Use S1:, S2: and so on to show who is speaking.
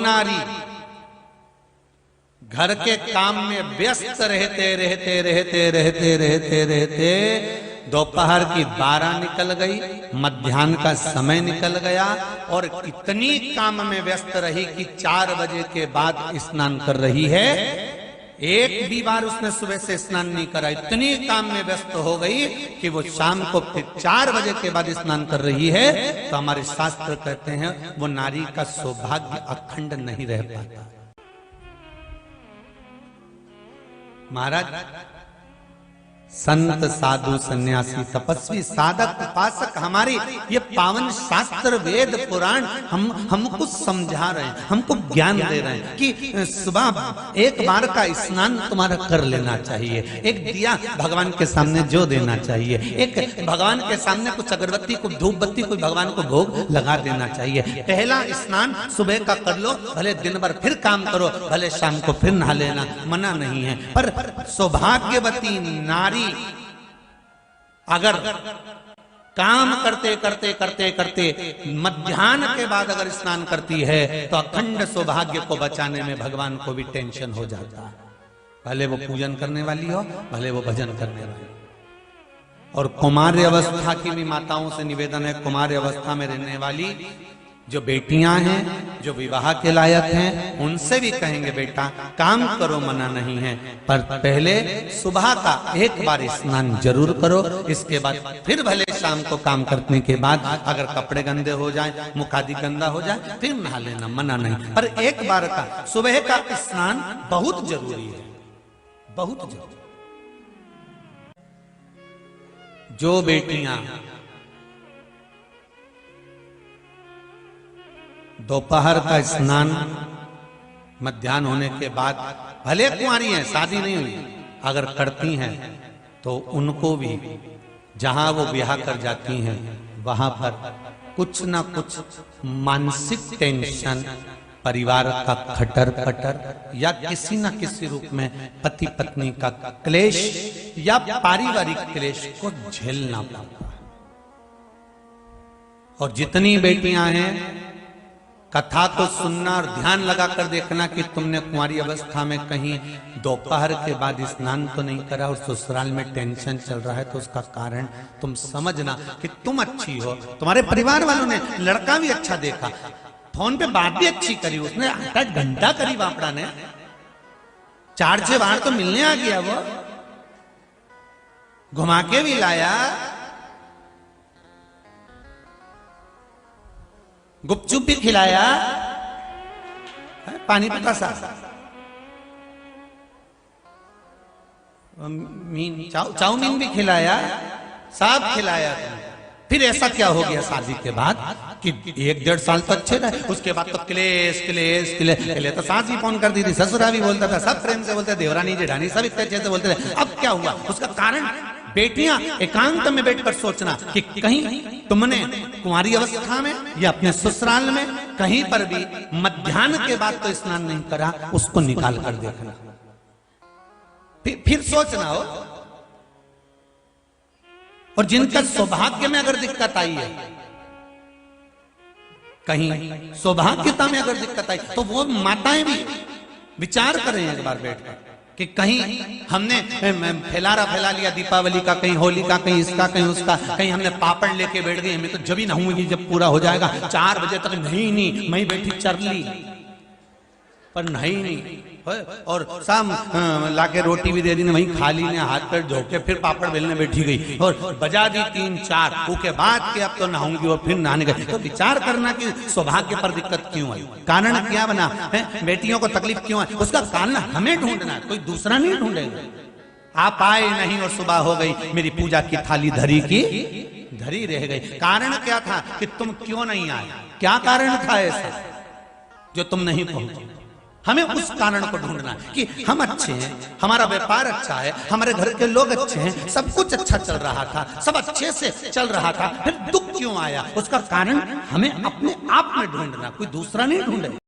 S1: नारी घर के काम में व्यस्त रहते रहते रहते रहते रहते रहते दोपहर की 12 निकल गई, मध्याह्न का समय निकल गया और इतनी काम में व्यस्त रही कि 4 बजे के बाद स्नान कर रही है। एक भी बार उसने सुबह से स्नान नहीं करा, इतनी काम में व्यस्त हो गई कि वो शाम को फिर 4 बजे के बाद स्नान कर रही है। तो हमारे शास्त्र कहते हैं वो नारी का सौभाग्य अखंड नहीं रह पाता। महाराज संत साधु सन्यासी तपस्वी साधक उपासक हमारे ये पावन शास्त्र वेद पुराण हमको समझा रहे हैं, हमको ज्ञान दे रहे हैं कि सुबह एक बार का स्नान तुम्हारा कर लेना चाहिए, एक दिया भगवान के सामने जो देना चाहिए, एक भगवान के सामने कुछ अगरबत्ती को धूप बत्ती कोई भगवान को भोग लगा देना चाहिए। पहला स्नान सुबह का कर लो, भले दिन भर फिर काम करो, भले शाम को फिर नहा लेना, मना नहीं है। पर सौभाग्यवती नारी अगर काम करते करते करते करते मध्याह्न के बाद अगर स्नान करती है तो अखंड सौभाग्य को बचाने में भगवान को भी टेंशन हो जाता है, भले वो पूजन करने वाली हो, भले वो भजन करने वाली। और कुमार्य अवस्था की भी माताओं से निवेदन है, कुमार्य अवस्था में रहने वाली जो बेटियां हैं, जो विवाह के लायक हैं, उनसे भी कहेंगे बेटा काम करो, मना नहीं है, पर पहले सुबह का एक बार स्नान जरूर करो, इसके बाद फिर भले शाम को काम करने के बाद अगर कपड़े गंदे हो जाए, मुख आदि गंदा हो जाए, फिर नहा लेना, मना नहीं। पर एक बार का सुबह का स्नान बहुत जरूरी है, बहुत जरूरी। जो बेटियां दोपहर का स्नान मध्याह्न होने के बाद भले कुंवारी हैं, शादी नहीं हुई, अगर करती हैं तो उनको भी जहां वो ब्याह कर जाती हैं वहां पर कुछ ना कुछ मानसिक टेंशन, परिवार का खटर पटर या किसी न किसी रूप में पति पत्नी का क्लेश या पारिवारिक क्लेश को झेलना पड़ता है। और जितनी बेटियां हैं कथा को सुनना और ध्यान लगाकर देखना कि तुमने कुंवारी अवस्था में कहीं दोपहर के बाद स्नान तो नहीं करा और ससुराल में टेंशन चल रहा है, तो उसका कारण तुम समझना कि तुम अच्छी हो, तुम्हारे परिवार वालों ने लड़का भी अच्छा देखा, फोन पे बात भी अच्छी करी, उसने 8 घंटा करी बापड़ा ने, 4 से बाहर तो मिलने आ गया, वो घुमा के भी लाया, गुपचुप भी खिलाया, पानी पतासा, चाउमीन भी खिलाया, सब खिलाया। फिर ऐसा क्या हो गया शादी के बाद कि 1-1.5 साल तो अच्छे रहे, उसके बाद तो क्लेश क्लेश क्लेश। पहले तो सास भी फोन करती थी, ससुरा भी बोलता था, सब प्रेम से बोलते, देवरानी जेठानी सब इतने अच्छे से बोलते थे। अब क्या हुआ? उसका कारण बेटियां एकांत में बैठकर सोचना कि कहीं तुमने कुंवारी अवस्था में या अपने ससुराल में कहीं पर भी मध्याह्न के बाद तो स्नान नहीं करा, उसको निकाल कर देखना, फिर सोचना हो। और जिनका सौभाग्य में अगर दिक्कत आई है, कहीं सौभाग्यता में अगर दिक्कत आई, तो वो माताएं भी विचार करें एक बार बैठकर कि कहीं हमने फैला लिया दीपावली का, कहीं होली का, कहीं इसका, कहीं उसका, कहीं हमने पापड़ लेके बैठ गए, हमें तो जब ही नहाऊंगी जब पूरा हो जाएगा, 4 बजे तक नहीं मैं बैठी चरली, पर नहीं। और शाम लाके रोटी भी दे दी, वहीं खा ली ने, हाथ पैर धो के फिर पापड़ बेलने बैठी गई और बजा दी 3-4, उसके बाद के अब तो नहाऊंगी और फिर नहाने गई। तो विचार करना कि सौभाग्य पर दिक्कत क्यों आई, कारण क्या बना है, बेटियों को तकलीफ क्यों आई, उसका कारण हमें ढूंढना है, कोई दूसरा नहीं ढूंढेगा। आप आए नहीं और सुबह हो गई, मेरी पूजा की थाली धरी की धरी रह गई। कारण क्या था कि तुम क्यों नहीं आए, क्या कारण था ऐसा जो तुम नहीं पहुंचे? हमें उस कारण को ढूंढना है कि हम अच्छे हैं, हमारा व्यापार अच्छा है, हमारे घर के लोग अच्छे हैं, सब कुछ अच्छा चल रहा था, सब अच्छे से चल रहा था, फिर दुख क्यों आया? उसका कारण हमें अपने आप में ढूंढना, कोई दूसरा नहीं ढूंढे।